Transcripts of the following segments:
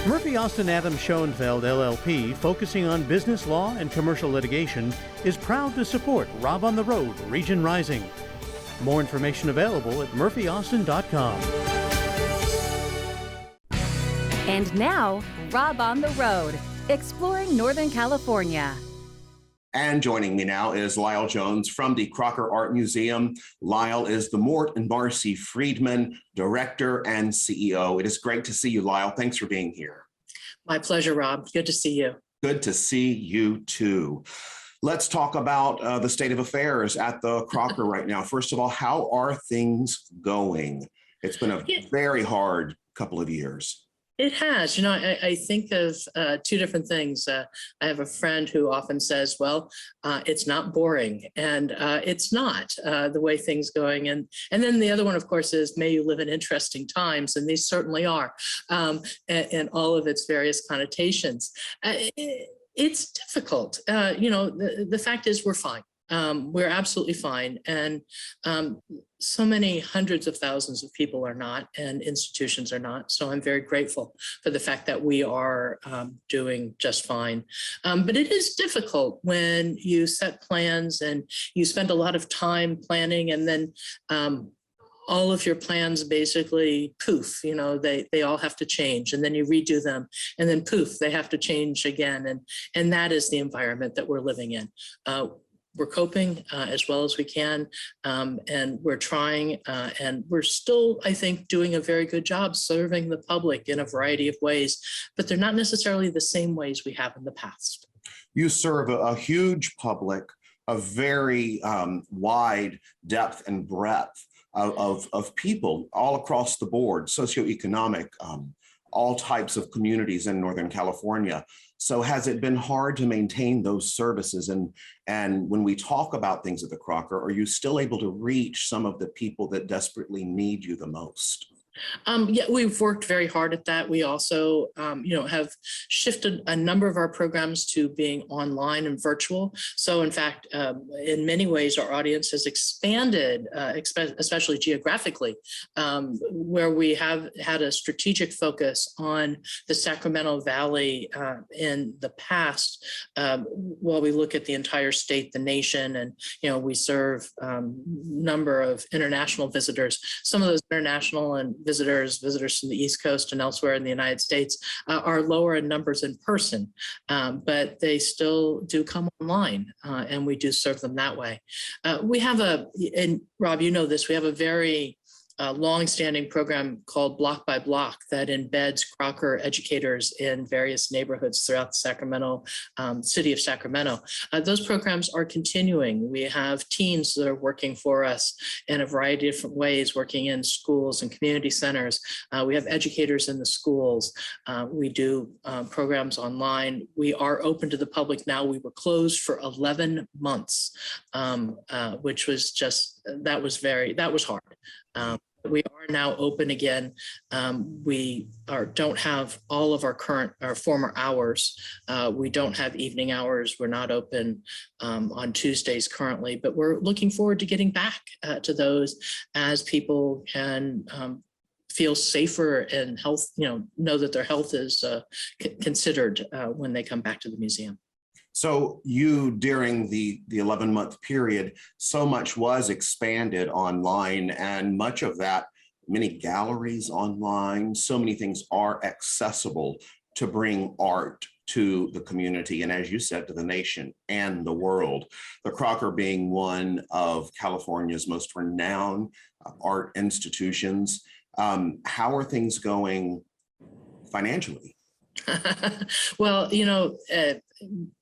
Murphy Austin Adams Schoenfeld LLP, focusing on business law and commercial litigation, is proud to support Rob on the Road, Region Rising. More information available at murphyaustin.com. And now, Rob on the Road, exploring Northern California. And joining me now is Lyle Jones from the Crocker Art Museum. Lyle is the Mort and Marcy Friedman Director and CEO. It is great to see you, Lyle. Thanks for being here. My pleasure, Rob. Good to see you. Good to see you too. Let's talk about the state of affairs at the Crocker right now. First of all, how are things going? It's been a very hard couple of years. It has. I think of two different things. I have a friend who often says, well, it's not boring. And it's not the way things going. And then the other one, of course, is may you live in interesting times. And these certainly are, and all of its various connotations. It's difficult. The fact is we're fine. We're absolutely fine. And so many hundreds of thousands of people are not, and institutions are not. So I'm very grateful for the fact that we are doing just fine. But it is difficult when you set plans and you spend a lot of time planning, and then all of your plans basically poof, they all have to change, and then you redo them, and then poof, they have to change again. And that is the environment that we're living in. We're coping as well as we can, and we're trying, and we're still, I think, doing a very good job serving the public in a variety of ways, but they're not necessarily the same ways we have in the past. You serve a huge public, a very wide depth and breadth of people all across the board, socioeconomic, all types of communities in Northern California. So has it been hard to maintain those services? And when we talk about things at the Crocker, are you still able to reach some of the people that desperately need you the most? Yeah, we've worked very hard at that. We also, have shifted a number of our programs to being online and virtual. So in fact, in many ways, our audience has expanded, especially geographically, where we have had a strategic focus on the Sacramento Valley in the past, while we look at the entire state, the nation, and, we serve a number of international visitors. Some of those international and visitors from the East Coast and elsewhere in the United States are lower in numbers in person, but they still do come online, and we do serve them that way. We have and Rob, you know this, we have a very long-standing program called Block by Block that embeds Crocker educators in various neighborhoods throughout the Sacramento, city of Sacramento. Those programs are continuing. We have teams that are working for us in a variety of different ways, working in schools and community centers. We have educators in the schools. We do programs online. We are open to the public now. We were closed for 11 months, which was that was hard. We are now open again. We don't have all of our former hours. We don't have evening hours. We're not open on Tuesdays currently, but we're looking forward to getting back to those as people can feel safer and know that their health is considered when they come back to the museum. So you, during the 11-month period, so much was expanded online, and much of that, many galleries online, so many things are accessible to bring art to the community, and as you said, to the nation and the world. The Crocker being one of California's most renowned art institutions. How are things going financially? Well,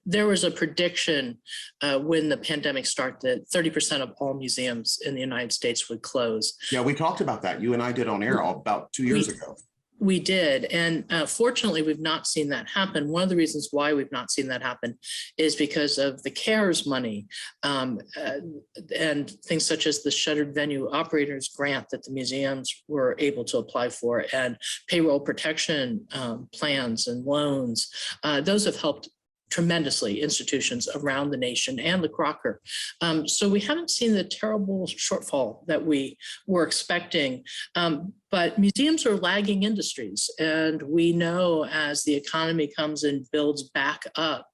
there was a prediction when the pandemic started that 30% of all museums in the United States would close. Yeah, we talked about that. You and I did on air about 2 years ago. We did. And fortunately, we've not seen that happen. One of the reasons why we've not seen that happen is because of the CARES money and things such as the Shuttered Venue Operators Grant that the museums were able to apply for, and payroll protection plans and loans. Those have helped tremendously institutions around the nation and the Crocker. So we haven't seen the terrible shortfall that we were expecting. But museums are lagging industries, and we know as the economy comes and builds back up,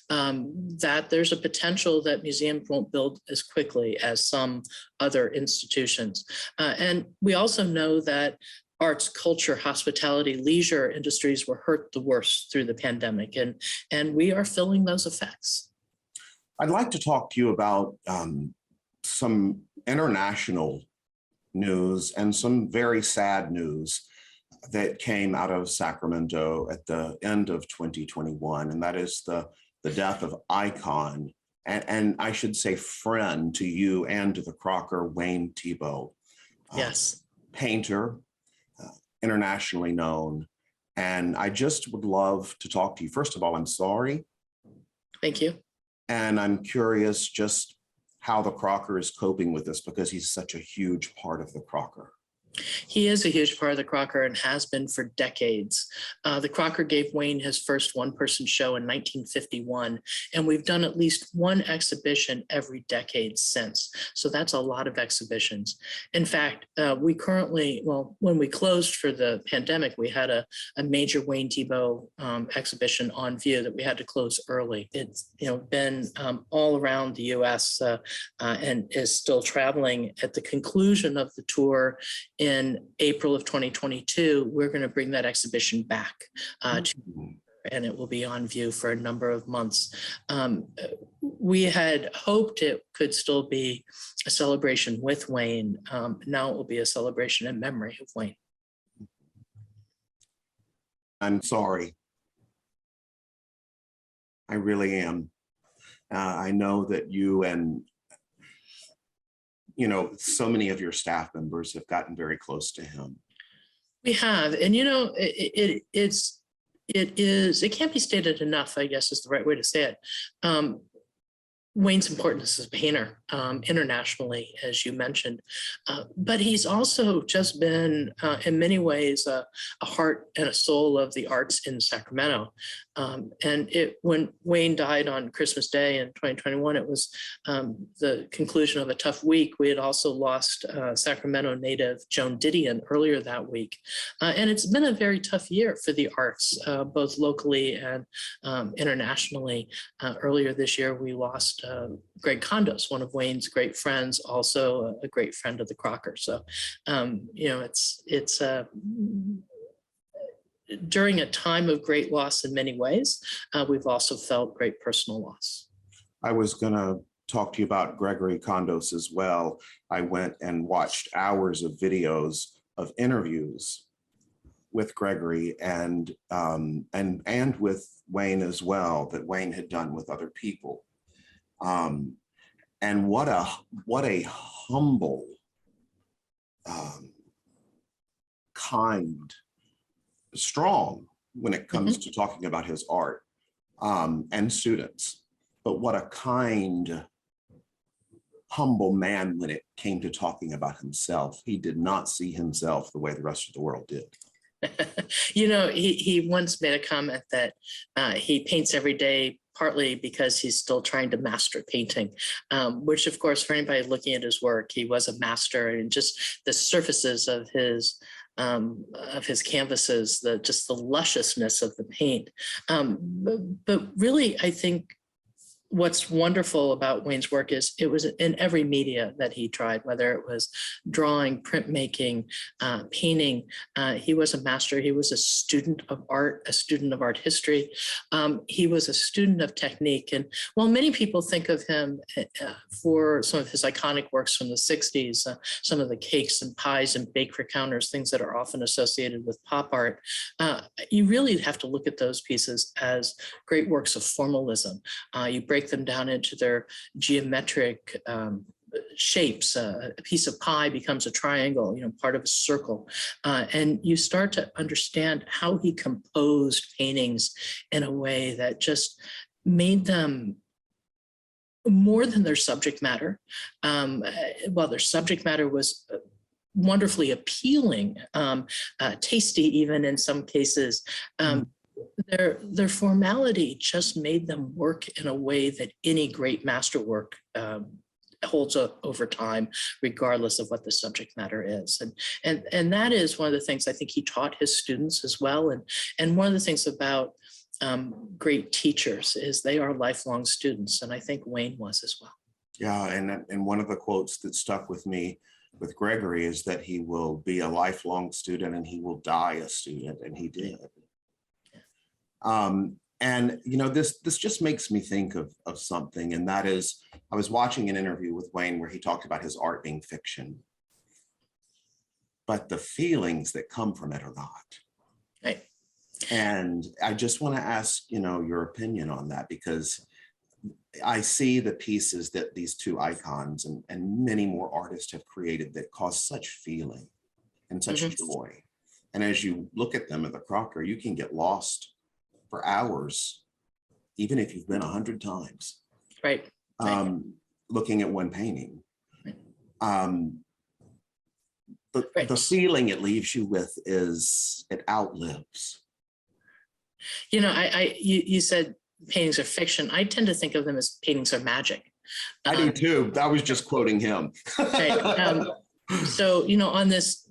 that there's a potential that museums won't build as quickly as some other institutions. And we also know that arts, culture, hospitality, leisure industries were hurt the worst through the pandemic, and we are feeling those effects. I'd like to talk to you about some international news and some very sad news that came out of Sacramento at the end of 2021, and that is the death of icon, and I should say friend to you and to the Crocker, Wayne Thiebaud. Yes. Painter, internationally known. And I just would love to talk to you. First of all, I'm sorry. Thank you. And I'm curious just how the Crocker is coping with this, because he's such a huge part of the Crocker. He is a huge part of the Crocker and has been for decades. The Crocker gave Wayne his first one-person show in 1951, and we've done at least one exhibition every decade since. So that's a lot of exhibitions. In fact, we currently, well, when we closed for the pandemic, we had a major Wayne Thiebaud exhibition on view that we had to close early. It's been all around the U.S. And is still traveling. At the conclusion of the tour in April of 2022, we're going to bring that exhibition back and it will be on view for a number of months. We had hoped it could still be a celebration with Wayne. Now it will be a celebration in memory of Wayne. I'm sorry. I really am. I know that you and so many of your staff members have gotten very close to him. We have, and it can't be stated enough, I guess is the right way to say it. Wayne's importance as a painter internationally, as you mentioned, but he's also just been, in many ways, a heart and a soul of the arts in Sacramento. And when Wayne died on Christmas Day in 2021, it was the conclusion of a tough week. We had also lost Sacramento native Joan Didion earlier that week. And it's been a very tough year for the arts, both locally and internationally. Earlier this year, we lost Greg Condos, one of Wayne's great friends, also a great friend of the Crocker. So, it's during a time of great loss in many ways, we've also felt great personal loss. I was going to talk to you about Gregory Condos as well. I went and watched hours of videos of interviews with Gregory and with Wayne as well, that Wayne had done with other people. And what a humble, kind, strong when it comes to talking about his art and students, but what a kind, humble man when it came to talking about himself. He did not see himself the way the rest of the world did. He once made a comment that he paints every day partly because he's still trying to master painting, which of course, for anybody looking at his work, he was a master, and just the surfaces of his canvases, just the lusciousness of the paint. But really, I think what's wonderful about Wayne's work is it was in every media that he tried, whether it was drawing, printmaking, painting. He was a master. He was a student of art, a student of art history. He was a student of technique. And while many people think of him for some of his iconic works from the 60s, some of the cakes and pies and bakery counters, things that are often associated with pop art, you really have to look at those pieces as great works of formalism. You break them down into their geometric shapes. A piece of pie becomes a triangle, part of a circle. And you start to understand how he composed paintings in a way that just made them more than their subject matter. While their subject matter was wonderfully appealing, tasty even in some cases, their formality just made them work in a way that any great masterwork holds up over time, regardless of what the subject matter is. And that is one of the things I think he taught his students as well. And one of the things about great teachers is they are lifelong students. And I think Wayne was as well. Yeah, and one of the quotes that stuck with me with Gregory is that he will be a lifelong student and he will die a student, and he did. And you know, this just makes me think of something, and that is, I was watching an interview with Wayne where he talked about his art being fiction, but the feelings that come from it are not. Right. And I just want to ask, you know, your opinion on that, because I see the pieces that these two icons and many more artists have created that cause such feeling and such joy. And as you look at them at the Crocker, you can get lost for hours, even if you've been 100 times. Right. Looking at one painting. Right. The feeling it leaves you with is it outlives. You know, you said paintings are fiction. I tend to think of them as paintings are magic. I do too. I was just quoting him. Right. So, you know, on this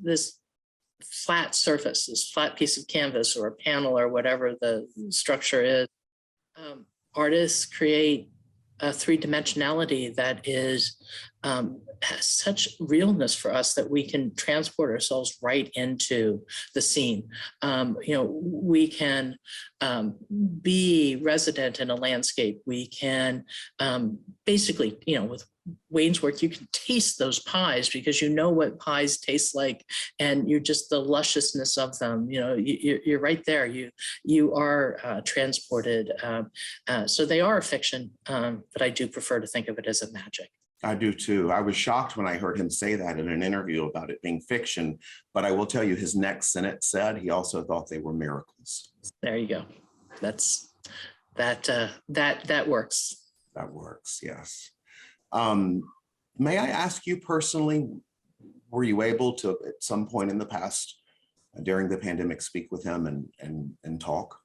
flat surface, this flat piece of canvas or a panel or whatever the structure is, artists create a three-dimensionality that is has such realness for us that we can transport ourselves right into the scene. You know, we can be resident in a landscape. We can basically, you know, with Wayne's work, you can taste those pies because you know what pies taste like, and you're just the lusciousness of them. You know, you're right there. You are transported. So they are a fiction, but I do prefer to think of it as a magic. I do too. I was shocked when I heard him say that in an interview about it being fiction, but I will tell you his next sentence said he also thought they were miracles. There you go. That works. That works, yes. May I ask you personally, were you able to at some point in the past during the pandemic speak with him and talk?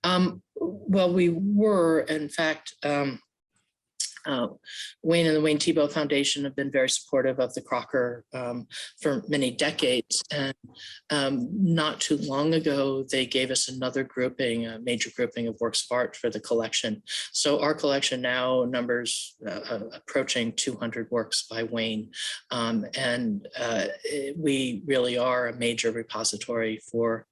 Well, we were, in fact, Wayne and the Wayne Thiebaud Foundation have been very supportive of the Crocker for many decades. And not too long ago, they gave us another grouping, a major grouping of works of art for the collection. So our collection now numbers approaching 200 works by Wayne. And we really are a major repository for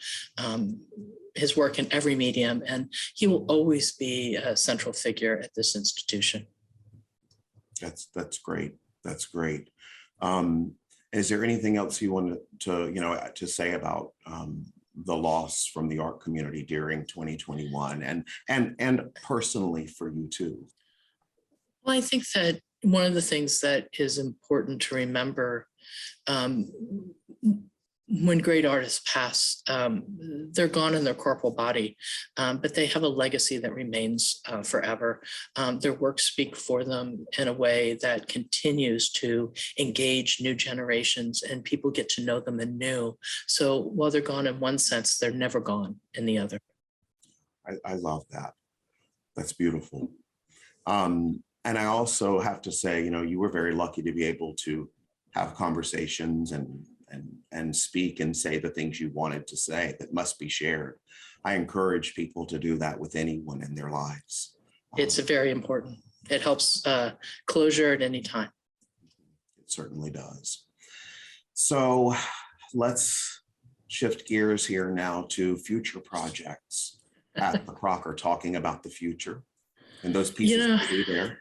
his work in every medium. And he will always be a central figure at this institution. That's great. That's great. Is there anything else you wanted to say about the loss from the art community during 2021 and personally for you too? Well, I think that one of the things that is important to remember when great artists pass, they're gone in their corporal body, but they have a legacy that remains forever. Their works speak for them in a way that continues to engage new generations, and people get to know them anew. So while they're gone in one sense, they're never gone in the other. I love that. That's beautiful. And I also have to say, you know, you were very lucky to be able to have conversations and speak and say the things you wanted to say that must be shared. I encourage people to do that with anyone in their lives. It's very important. It helps closure at any time. It certainly does. So let's shift gears here now to future projects at the Crocker, talking about the future and those pieces will be there.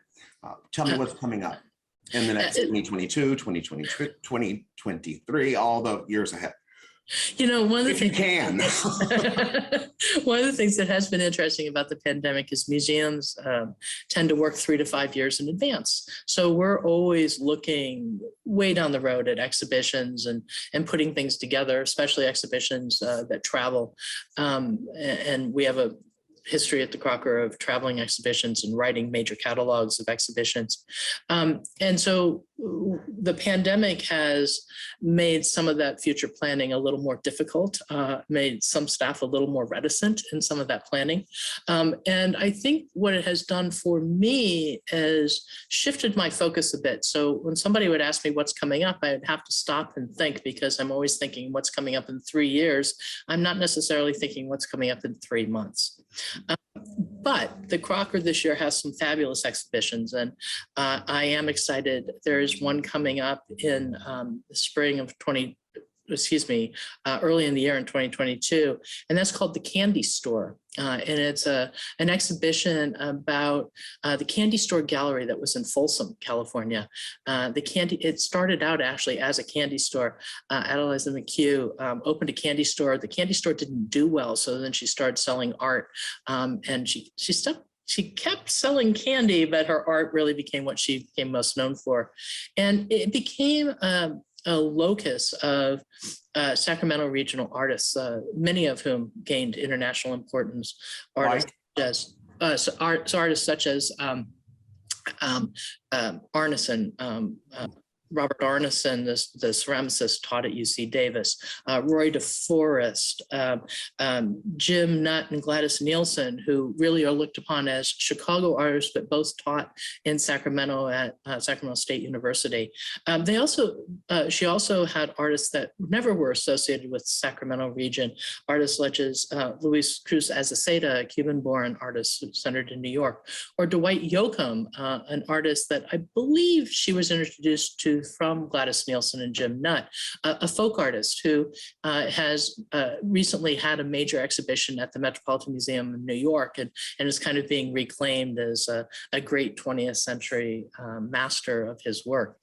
Tell me what's coming up in the next 2022, 2023, 2023, all the years ahead. You know, one of the if you can. One of the things that has been interesting about the pandemic is museums tend to work 3 to 5 years in advance. So we're always looking way down the road at exhibitions and putting things together, especially exhibitions that travel. And we have history at the Crocker of traveling exhibitions and writing major catalogs of exhibitions. And so the pandemic has made some of that future planning a little more difficult, made some staff a little more reticent in some of that planning. And I think what it has done for me is shifted my focus a bit. So when somebody would ask me what's coming up, I'd have to stop and think, because I'm always thinking what's coming up in 3 years. I'm not necessarily thinking what's coming up in 3 months. But the Crocker this year has some fabulous exhibitions, and I am excited. There is one coming up in the spring of early in the year in 2022, and that's called The Candy Store. And it's an exhibition about the Candy Store Gallery that was in Folsom, California. It started out actually as a candy store. Adeliza McHugh opened a candy store. The candy store didn't do well, so then she started selling art, and she kept selling candy, but her art really became what she became most known for. And it became a locus of Sacramento regional artists, many of whom gained international importance. Artists such as Arneson, Robert Arneson, the ceramicist, taught at UC Davis, Roy DeForest, Jim Nutt and Gladys Nielsen, who really are looked upon as Chicago artists, but both taught in Sacramento at Sacramento State University. She also had artists that never were associated with Sacramento region, artists such as Luis Cruz Azaceta, a Cuban-born artist centered in New York, or Dwight Yoakam, an artist that I believe she was introduced to from Gladys Nielsen and Jim Nutt, a folk artist who has recently had a major exhibition at the Metropolitan Museum in New York, and is kind of being reclaimed as a great 20th century master of his work.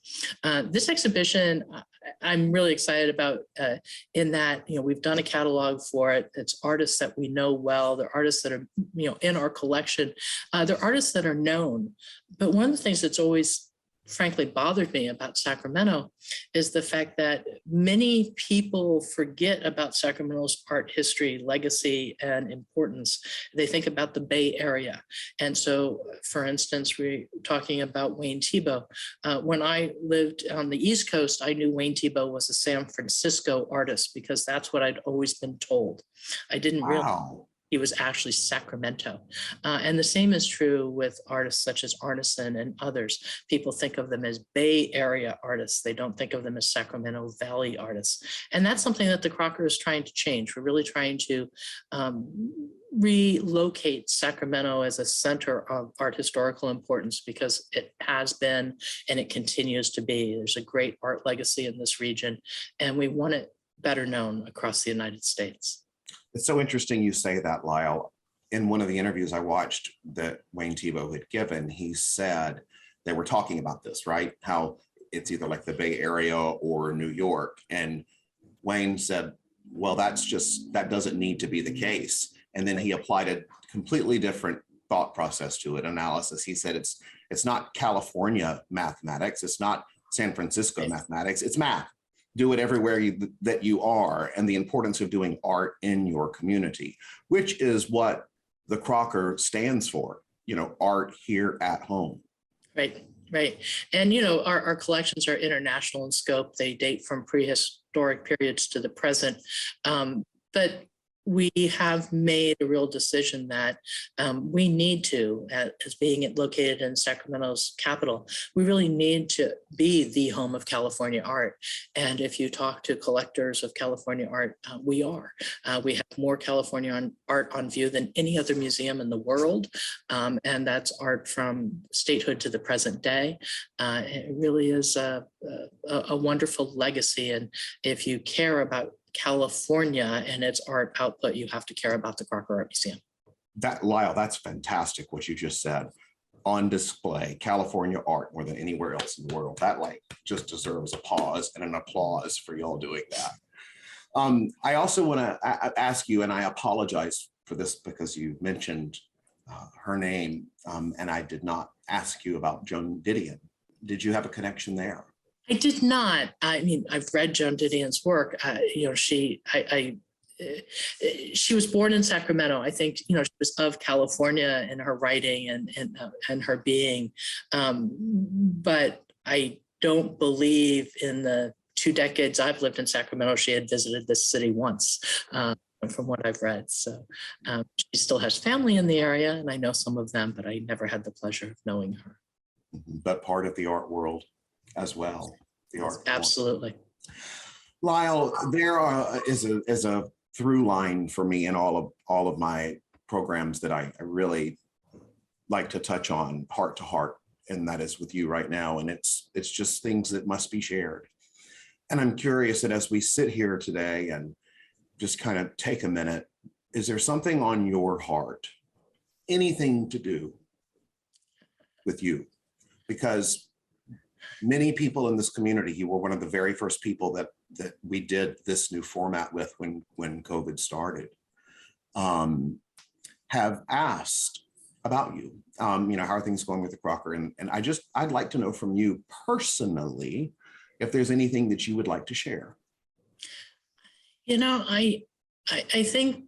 This exhibition, I'm really excited about in that, we've done a catalog for it. It's artists that we know well. They're artists that are, in our collection. They're artists that are known. But one of the things that's always frankly bothered me about Sacramento is the fact that many people forget about Sacramento's art history, legacy, and importance. They think about the Bay Area. And so, for instance, we're talking about Wayne Thiebaud. When I lived on the East Coast, I knew Wayne Thiebaud was a San Francisco artist because that's what I'd always been told. I didn't realize he was actually Sacramento. And the same is true with artists such as Arneson and others. People think of them as Bay Area artists. They don't think of them as Sacramento Valley artists. And that's something that the Crocker is trying to change. We're really trying to relocate Sacramento as a center of art historical importance, because it has been and it continues to be. There's a great art legacy in this region, and we want it better known across the United States. It's so interesting you say that, Lyle. In one of the interviews I watched that Wayne Thiebaud had given, he said they were talking about this, right? How it's either like the Bay Area or New York. And Wayne said, well, that doesn't need to be the case. And then he applied a completely different thought process to it, analysis. He said it's not California mathematics, it's not San Francisco mathematics, it's math. Do it everywhere that you are, and the importance of doing art in your community, which is what the Crocker stands for, art here at home. Right. And, our collections are international in scope. They date from prehistoric periods to the present. But we have made a real decision that we need to, as being located in Sacramento's capital, we really need to be the home of California art. And if you talk to collectors of California art, we are. We have more California art on view than any other museum in the world. And that's art from statehood to the present day. It really is a wonderful legacy. And if you care about California and its art output, you have to care about the Crocker Art Museum. Lyle, that's fantastic what you just said. On display, California art more than anywhere else in the world. That just deserves a pause and an applause for y'all doing that. I also want to ask you, and I apologize for this because you mentioned her name, and I did not ask you about Joan Didion. Did you have a connection there? I did not. I mean, I've read Joan Didion's work. she was born in Sacramento. I think, she was of California in her writing and her being. But I don't believe in the 2 decades I've lived in Sacramento, she had visited this city once, from what I've read. So she still has family in the area, and I know some of them, but I never had the pleasure of knowing her. But part of the art world as well. The art Absolutely. Lyle, there is a through line for me in all of my programs that I really like to touch on heart to heart, and that is with you right now. And it's just things that must be shared. And I'm curious that as we sit here today and just kind of take a minute, is there something on your heart, anything to do with you? Because many people in this community, you were one of the very first people that we did this new format with when COVID started, have asked about you. How are things going with the Crocker? And I'd like to know from you personally, if there's anything that you would like to share. I think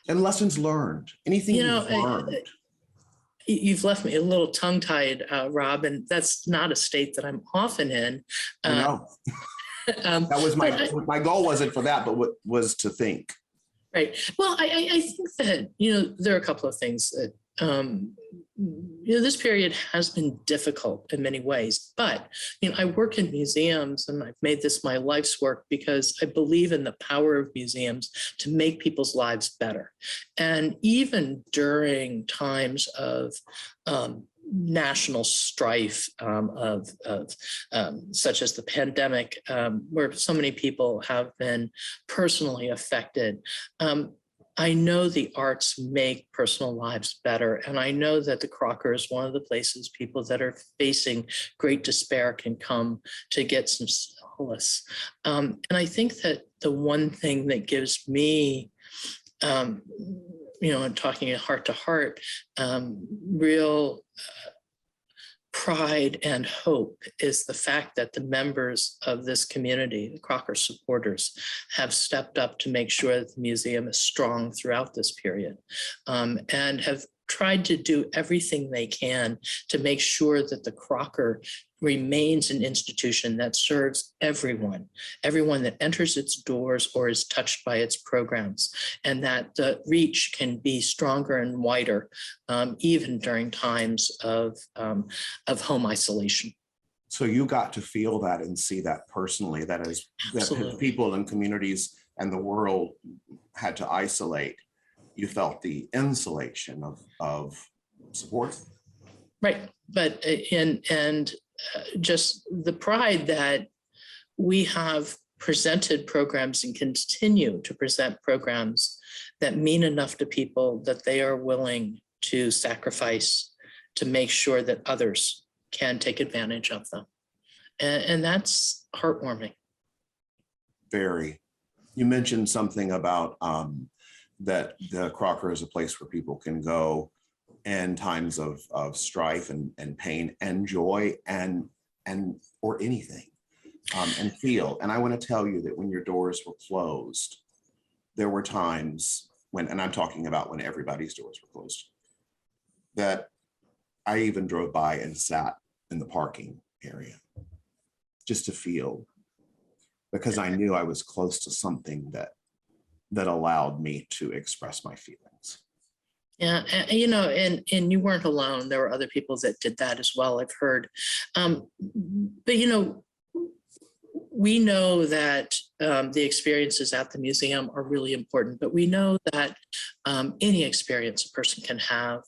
and lessons learned, anything you've learned. You've left me a little tongue-tied, Rob, and that's not a state that I'm often in. No, that was my goal wasn't for that, but what was to think. Right. Well, I think that, there are a couple of things that, this period has been difficult in many ways, but, I work in museums and I've made this my life's work because I believe in the power of museums to make people's lives better. And even during times of, national strife such as the pandemic, where so many people have been personally affected. I know the arts make personal lives better. And I know that the Crocker is one of the places people that are facing great despair can come to get some solace. And I think that the one thing that gives me, and talking heart to heart, real pride and hope is the fact that the members of this community, the Crocker supporters, have stepped up to make sure that the museum is strong throughout this period, and have tried to do everything they can to make sure that the Crocker remains an institution that serves everyone that enters its doors or is touched by its programs, and that the reach can be stronger and wider, even during times of home isolation. So you got to feel that and see that personally, that people and communities and the world had to isolate. You felt the insulation of support. Right, but just the pride that we have presented programs and continue to present programs that mean enough to people that they are willing to sacrifice to make sure that others can take advantage of them. And that's heartwarming. Very. You mentioned something about that the Crocker is a place where people can go in times of strife and pain and joy and or anything, and feel. And I want to tell you that when your doors were closed, there were times when, and I'm talking about when everybody's doors were closed, that I even drove by and sat in the parking area just to feel, because I knew I was close to something that allowed me to express my feelings. Yeah, and you weren't alone. There were other people that did that as well, I've heard. But, we know that the experiences at the museum are really important, but we know that any experience a person can have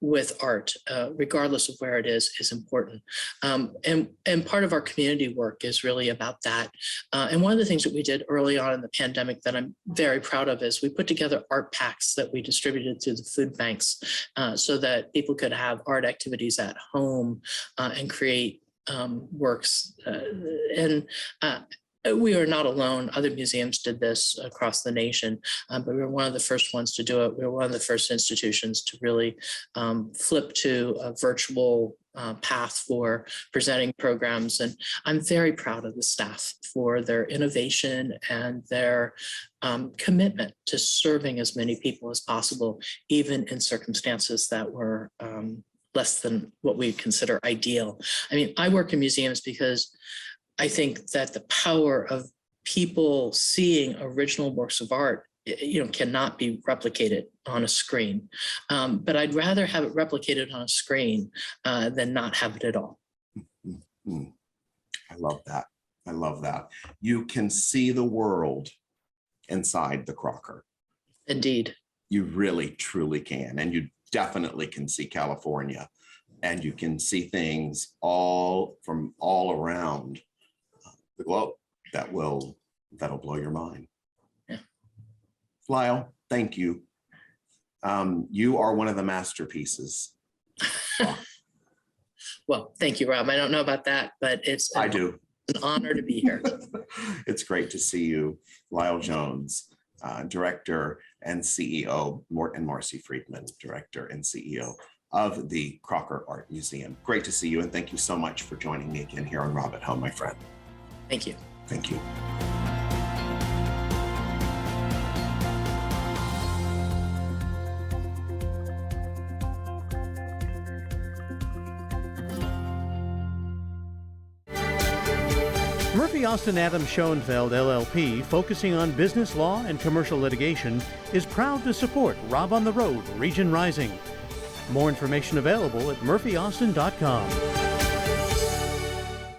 with art, regardless of where it is important. And part of our community work is really about that. And one of the things that we did early on in the pandemic that I'm very proud of is we put together art packs that we distributed through the food banks, so that people could have art activities at home and create works. We are not alone. Other museums did this across the nation, but we were one of the first ones to do it. We were one of the first institutions to really flip to a virtual path for presenting programs. And I'm very proud of the staff for their innovation and their commitment to serving as many people as possible, even in circumstances that were less than what we consider ideal. I mean, I work in museums because I think that the power of people seeing original works of art, cannot be replicated on a screen. But I'd rather have it replicated on a screen than not have it at all. Mm-hmm. I love that. I love that. You can see the world inside the Crocker. Indeed. You really, truly can. And you definitely can see California, and you can see things from all around the globe that'll blow your mind. Yeah. Lyle, thank you. You are one of the masterpieces. Well, thank you, Rob. I don't know about that, but it's an honor to be here. It's great to see you. Lyle Jones, Director and CEO, and Marcy Friedman, Director and CEO of the Crocker Art Museum. Great to see you, and thank you so much for joining me again here on Rob at Home, my friend. Thank you. Thank you. Murphy Austin Adams Schoenfeld LLP, focusing on business law and commercial litigation, is proud to support Rob on the Road, Region Rising. More information available at murphyaustin.com.